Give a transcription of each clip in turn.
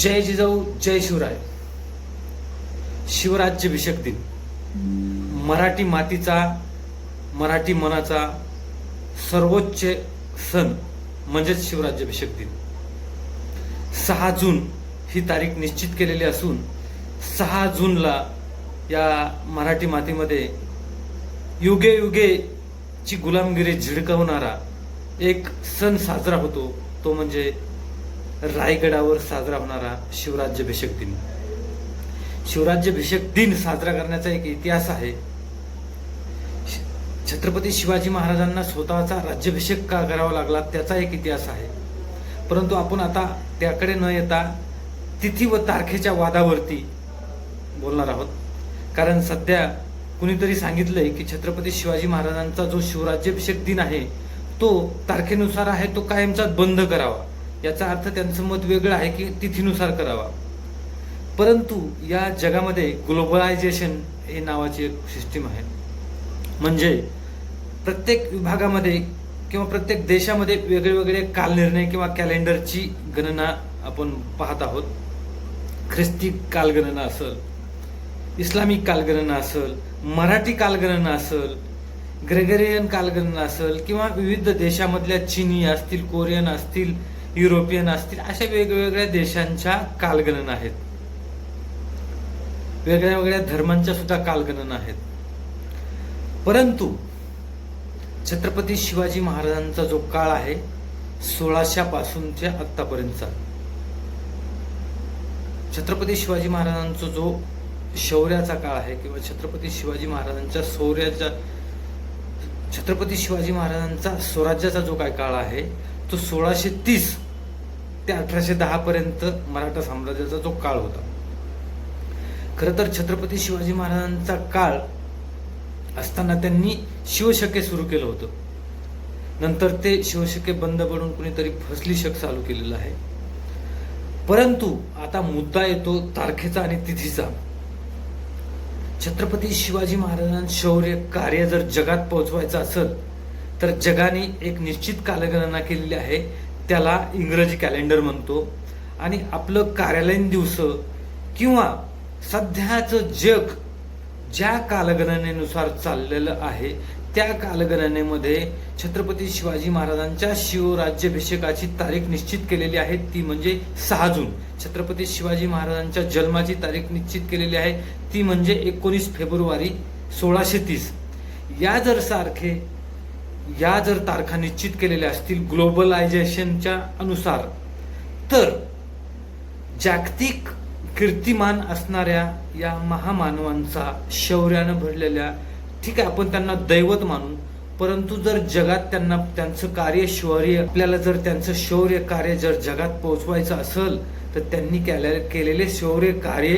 जय जिजाऊ जय शिवराय. शिवराज्याभिषेक दिन मराठी मातीचा, मराठी मनाचा सर्वोच्च सण म्हणजेच शिवराज्याभिषेक दिन. 6 जून ही तारीख निश्चित केलेली असून 6 जूनला या मराठी मातीमध्ये युगे युगे ची गुलामगिरी झिडकवणारा एक सण साजरा होतो. तो म्हणजे रायगडावर साजरा होणारा शिवराज्याभिषेक दिन. शिवराज्याभिषेक दिन साजरा करण्याचा एक इतिहास आहे. छत्रपती शिवाजी महाराजांना स्वतःचा राज्याभिषेक का करावा लागला त्याचा एक इतिहास आहे. परंतु आपण आता त्याकडे न येता तिथी व तारखेच्या वादावरती बोलणार आहोत. कारण सध्या कुणीतरी सांगितलंय की छत्रपती शिवाजी महाराजांचा जो शिवराज्याभिषेक दिन आहे तो तारखेनुसार आहे, तो कायमचाच बंद करावा. याचा अर्थ त्यांचं मत वेगळं आहे की तिथीनुसार करावा. परंतु या जगामध्ये ग्लोबलायझेशन हे नावाची एक सिस्टीम आहे. म्हणजे प्रत्येक विभागामध्ये किंवा प्रत्येक देशामध्ये वेगळे कालनिर्णय किंवा कॅलेंडरची गणना आपण पाहत आहोत. ख्रिस्ती कालगणना असेल, इस्लामिक कालगणना असेल, मराठी कालगणना असेल, ग्रेगरियन कालगणना असेल किंवा विविध देशामधल्या चीनी असतील, कोरियन असतील, युरोपियन असतील, अशा वेगवेगळ्या देशांच्या कालगणना आहेत. वेगळ्या धर्मांच्या सुद्धा कालगणना आहेत. परंतु छत्रपती शिवाजी महाराजांचा जो काळ आहे 1600 पासूनच्या आतापर्यंतचा, छत्रपती शिवाजी महाराजांचा जो शौर्याचा काळ आहे किंवा छत्रपती शिवाजी महाराजांच्या छत्रपती शिवाजी महाराजांचा स्वराज्याचा जो काय काळ आहे तो 1630 ते 1810 पर्यंत मराठा साम्राज्याचा जो काळ होता. खरं तर छत्रपती शिवाजी महाराजांचा काळ असताना त्यांनी शिवशके सुरू केलं होतं. नंतर ते शिवशके बंद पडून कुणीतरी फसली शक चालू केलेलं आहे. परंतु आता मुद्दा येतो तारखेचा आणि तिथीचा. छत्रपती शिवाजी महाराजांचं शौर्य कार्य जर जगात पोहोचवायचं असेल तर जगाने एक निश्चित कालगणना केलेली आहे, त्याला इंग्रजी कॅलेंडर म्हणतो. आणि आपलं कार्यालयीन दिवस किंवा सध्याचं जग ज्या कालगणनेनुसार चाललेलं आहे त्या कालगणनेमध्ये छत्रपती शिवाजी महाराजांच्या शिवराज्याभिषेकाची तारीख निश्चित केलेली आहे, ती म्हणजे 6 जून. छत्रपती शिवाजी महाराजांच्या जन्माची तारीख निश्चित केलेली आहे, ती म्हणजे 19 फेब्रुवारी 1630. या जर तारखा निश्चित केलेल्या असतील ग्लोबलायझेशनच्या अनुसार तर जागतिक कीर्तिमान असणाऱ्या या महामानवांचा शौर्यानं भरलेल्या, ठीक आहे आपण त्यांना दैवत मानू, परंतु जर जगात त्यांचं कार्य शौर्य, आपल्याला जर त्यांचं शौर्य कार्य जर जगात पोहोचवायचं असेल तर त्यांनी केलेले शौर्य कार्य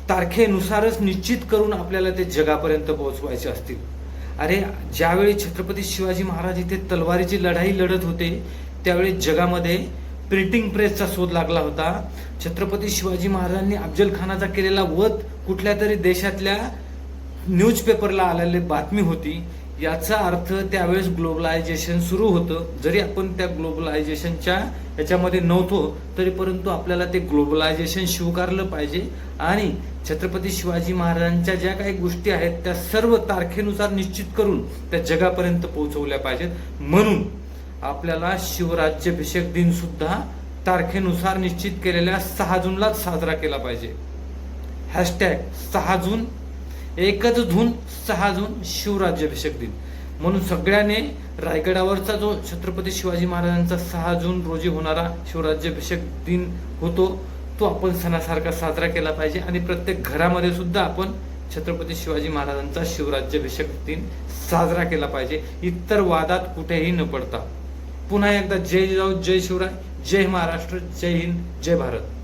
तारखेनुसारच निश्चित करून आपल्याला ते जगापर्यंत पोहोचवायचे असतील. अरे ज्यावेळी छत्रपती शिवाजी महाराज इथे तलवारीची लढाई लढत होते त्यावेळी जगामध्ये प्रिंटिंग प्रेसचा शोध लागला होता. छत्रपती शिवाजी महाराजांनी अफजल खानाचा केलेला वध कुठल्या तरी देशातल्या न्यूजपेपरला आलेली बातमी होती. याचा अर्थ त्यावेळेस ग्लोबलायझेशन सुरू होतं. जरी आपण त्या ग्लोबलायझेशनच्या याच्यामध्ये नव्हतो तरी परंतु आपल्याला ते ग्लोबलायझेशन स्वीकारलं पाहिजे आणि छत्रपती शिवाजी महाराजांच्या ज्या काही गोष्टी आहेत त्या सर्व तारखेनुसार निश्चित करून त्या जगापर्यंत पोहोचवल्या पाहिजेत. म्हणून आपल्याला शिवराज्याभिषेक दिन सुद्धा तारखेनुसार निश्चित केलेल्या 6 जूनलाच साजरा केला पाहिजे. हॅशटॅग 6 जून, 1 जून 6 जून शिवराज्याभिषेक दिन. म्हणून सगळ्यांनी रायगडावरचा जो छत्रपती शिवाजी महाराजांचा 6 जून रोजी होणारा शिवराज्याभिषेक दिन होतो तो आपण सणासारखा साजरा केला पाहिजे. आणि प्रत्येक घरामध्ये सुद्धा आपण छत्रपती शिवाजी महाराजांचा शिवराज्याभिषेक दिन साजरा केला पाहिजे, इतर वादात कुठेही न पडता. पुन्हा एकदा जय जिजाऊ जय शिवराय, जय महाराष्ट्र, जय हिंद, जय भारत.